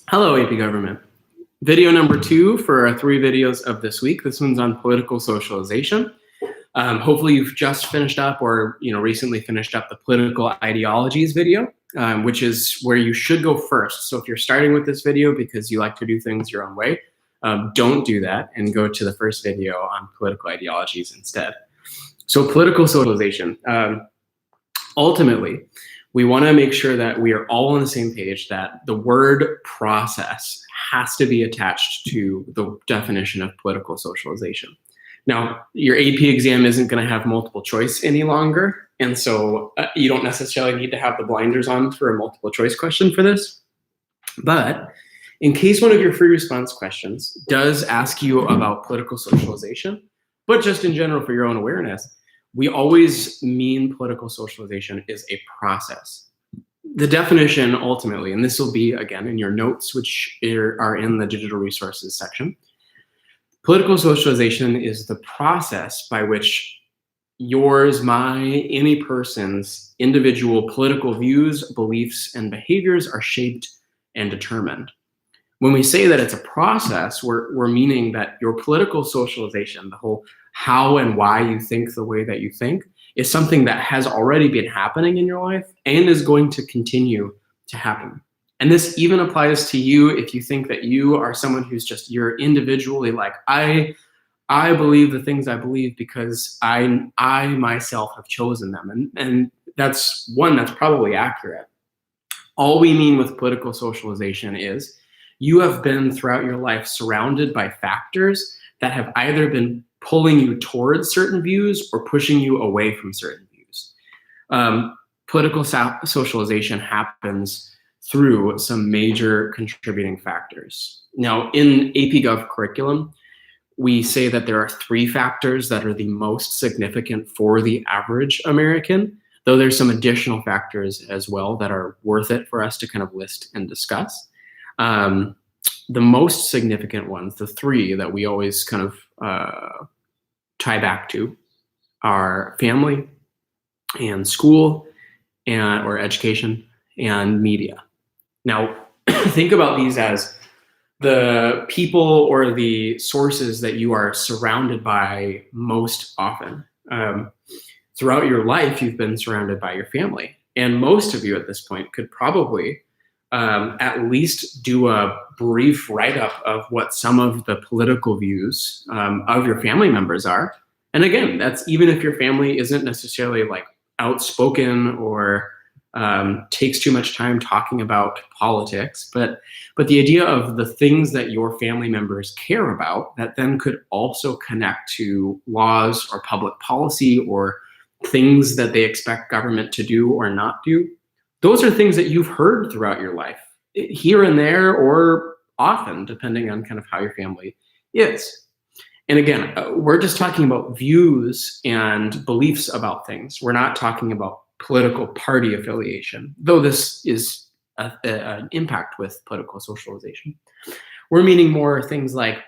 Hello, AP Government. Video number 2 for our 3 videos of this week. This one's on political socialization. Hopefully you've just finished up or recently finished up the political ideologies video, which is where you should go first. So if you're starting with this video because you like to do things your own way, don't do that and go to the first video on political ideologies instead. So political socialization. Ultimately, we want to make sure that we are all on the same page, that the word process has to be attached to the definition of political socialization. Now, your AP exam isn't going to have multiple choice any longer, and so you don't necessarily need to have the blinders on for a multiple choice question for this. But in case one of your free response questions does ask you about political socialization, but just in general for your own awareness, we always mean political socialization is a process. The definition ultimately, and this will be again in your notes, which are in the digital resources section, political socialization is the process by which yours, any person's individual political views, beliefs, and behaviors are shaped and determined. When we say that it's a process, we're meaning that your political socialization, the whole how and why you think the way that you think, is something that has already been happening in your life and is going to continue to happen. And this even applies to you if you think that you are someone who's you're individually like, I believe the things I believe because I myself have chosen them. And that's probably accurate. All we mean with political socialization is you have been throughout your life surrounded by factors that have either been pulling you towards certain views or pushing you away from certain views. Political socialization happens through some major contributing factors. Now, in AP Gov curriculum, we say that there are 3 factors that are the most significant for the average American, though there's some additional factors as well that are worth it for us to kind of list and discuss. The most significant ones, the 3 that we always kind of tie back to, are family and school or education and media. Now, think about these as the people or the sources that you are surrounded by most often. Throughout your life, you've been surrounded by your family. And most of you at this point could probably at least do a brief write-up of what some of the political views of your family members are. And again, that's even if your family isn't necessarily like outspoken or takes too much time talking about politics, but the idea of the things that your family members care about that then could also connect to laws or public policy or things that they expect government to do or not do. Those are things that you've heard throughout your life, here and there, or often, depending on kind of how your family is. And again, we're just talking about views and beliefs about things. We're not talking about political party affiliation, though this is an impact with political socialization. We're meaning more things like,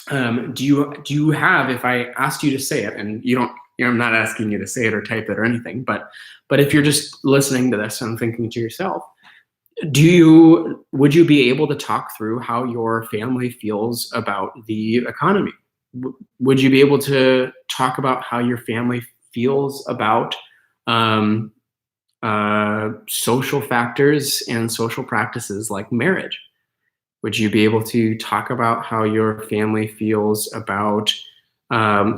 do you have, if I asked you to say it, and I'm not asking you to say it or type it or anything, but if you're just listening to this and thinking to yourself, would you be able to talk through how your family feels about the economy? Would you be able to talk about how your family feels about social factors and social practices like marriage? Would you be able to talk about how your family feels about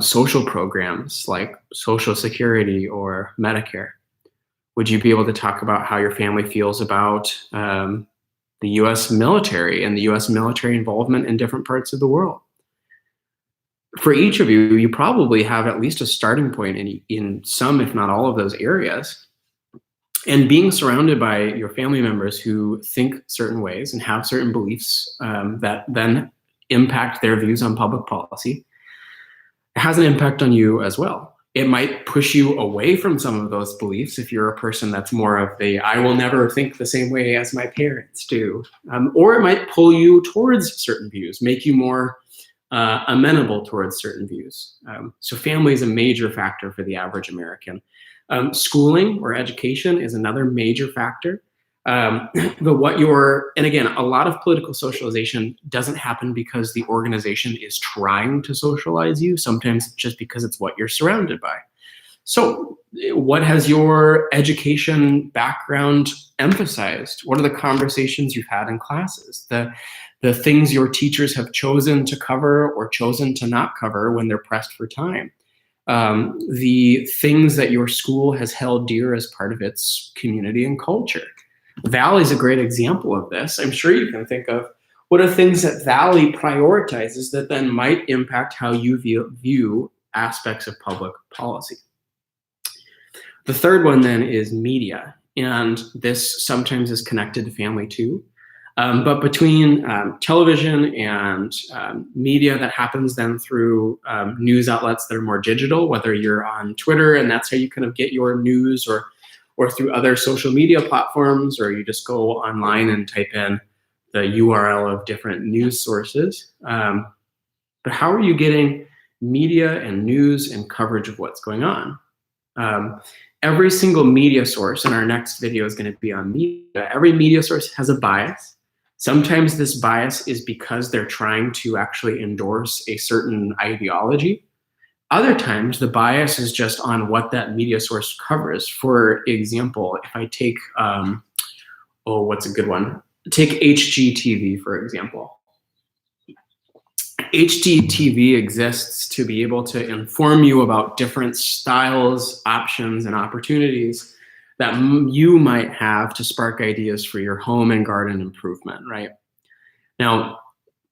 social programs like Social Security or Medicare? Would you be able to talk about how your family feels about the US military and the US military involvement in different parts of the world? For each of you, you probably have at least a starting point in some, if not all of those areas. And being surrounded by your family members who think certain ways and have certain beliefs that then impact their views on public policy has an impact on you as well. It might push you away from some of those beliefs if you're a person that's more of I will never think the same way as my parents do. Or it might pull you towards certain views, make you more amenable towards certain views. So family is a major factor for the average American. Schooling or education is another major factor. And again, a lot of political socialization doesn't happen because the organization is trying to socialize you. Sometimes it's just because it's what you're surrounded by. So what has your education background emphasized? What are the conversations you've had in classes? The things your teachers have chosen to cover or chosen to not cover when they're pressed for time? The things that your school has held dear as part of its community and culture. Valley is a great example of this. I'm sure you can think of what are things that Valley prioritizes that then might impact how you view aspects of public policy. The third one then is media, and this sometimes is connected to family too. But between television and media that happens then through news outlets that are more digital, whether you're on Twitter and that's how you kind of get your news, or through other social media platforms, or you just go online and type in the URL of different news sources. But how are you getting media and news and coverage of what's going on? Every single media source, and our next video is going to be on media, every media source has a bias. Sometimes this bias is because they're trying to actually endorse a certain ideology. Other times, the bias is just on what that media source covers. For example, if I take, what's a good one? Take HGTV, for example. HGTV exists to be able to inform you about different styles, options, and opportunities that you might have to spark ideas for your home and garden improvement, right? Now,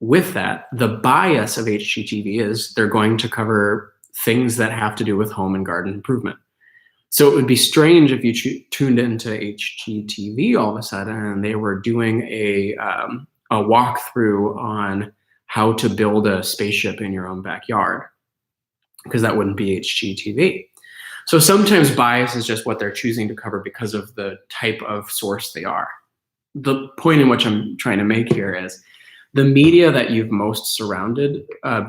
with that, the bias of HGTV is they're going to cover things that have to do with home and garden improvement. So it would be strange if you tuned into HGTV all of a sudden and they were doing a walkthrough on how to build a spaceship in your own backyard, because that wouldn't be HGTV. So sometimes bias is just what they're choosing to cover because of the type of source they are. The point in which I'm trying to make here is the media that you've most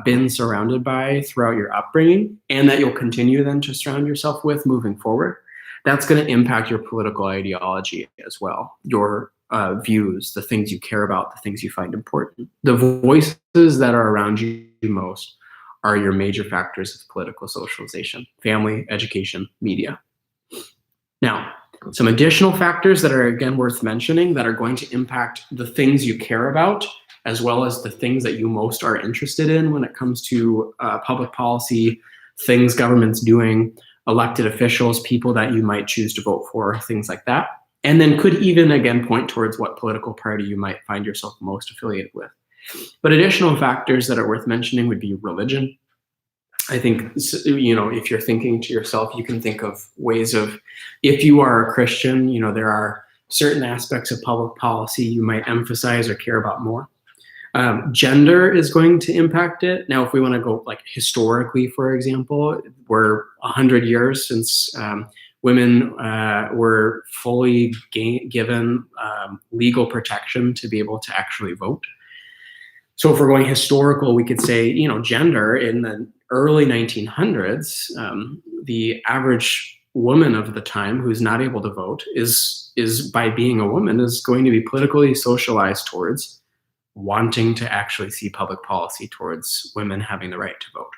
been surrounded by throughout your upbringing, and that you'll continue then to surround yourself with moving forward, that's going to impact your political ideology as well, your views, the things you care about, the things you find important. The voices that are around you most are your major factors of political socialization: family, education, media. Now, some additional factors that are, again, worth mentioning that are going to impact the things you care about, as well as the things that you most are interested in when it comes to public policy, things government's doing, elected officials, people that you might choose to vote for, things like that. And then could even, again, point towards what political party you might find yourself most affiliated with. But additional factors that are worth mentioning would be religion. I think, if you're thinking to yourself, you can think of ways of, if you are a Christian, there are certain aspects of public policy you might emphasize or care about more. Gender is going to impact it. Now, if we want to go like historically, for example, we're 100 years since women were fully given legal protection to be able to actually vote. So if we're going historical, we could say, gender in the early 1900s, the average woman of the time who's not able to vote is by being a woman is going to be politically socialized towards wanting to actually see public policy towards women having the right to vote.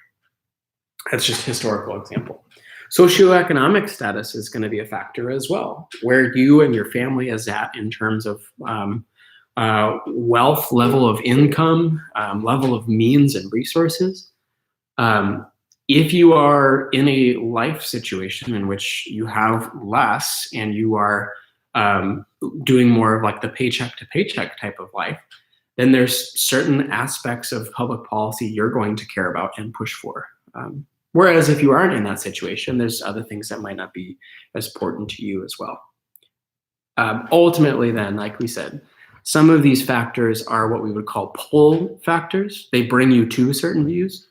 That's just a historical example. Socioeconomic status is going to be a factor as well, where you and your family is at in terms of wealth, level of income, level of means and resources. If you are in a life situation in which you have less and you are doing more of like the paycheck to paycheck type of life, then there's certain aspects of public policy you're going to care about and push for. Whereas if you aren't in that situation, there's other things that might not be as important to you as well. Ultimately then, like we said, some of these factors are what we would call pull factors. They bring you to certain views.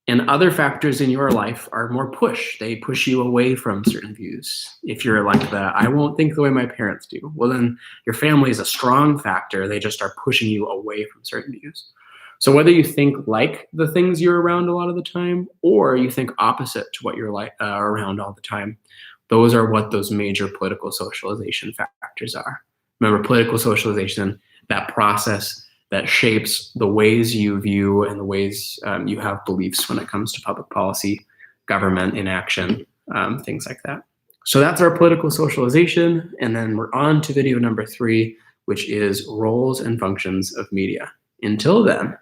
And other factors in your life are more push. They push you away from certain views. If you're like I won't think the way my parents do, well then your family is a strong factor. They just are pushing you away from certain views. So whether you think like the things you're around a lot of the time, or you think opposite to what you're like around all the time, those are what those major political socialization factors are. Remember, political socialization, that process that shapes the ways you view and the ways you have beliefs when it comes to public policy, government inaction, things like that. So that's our political socialization. And then we're on to video number 3, which is roles and functions of media. Until then,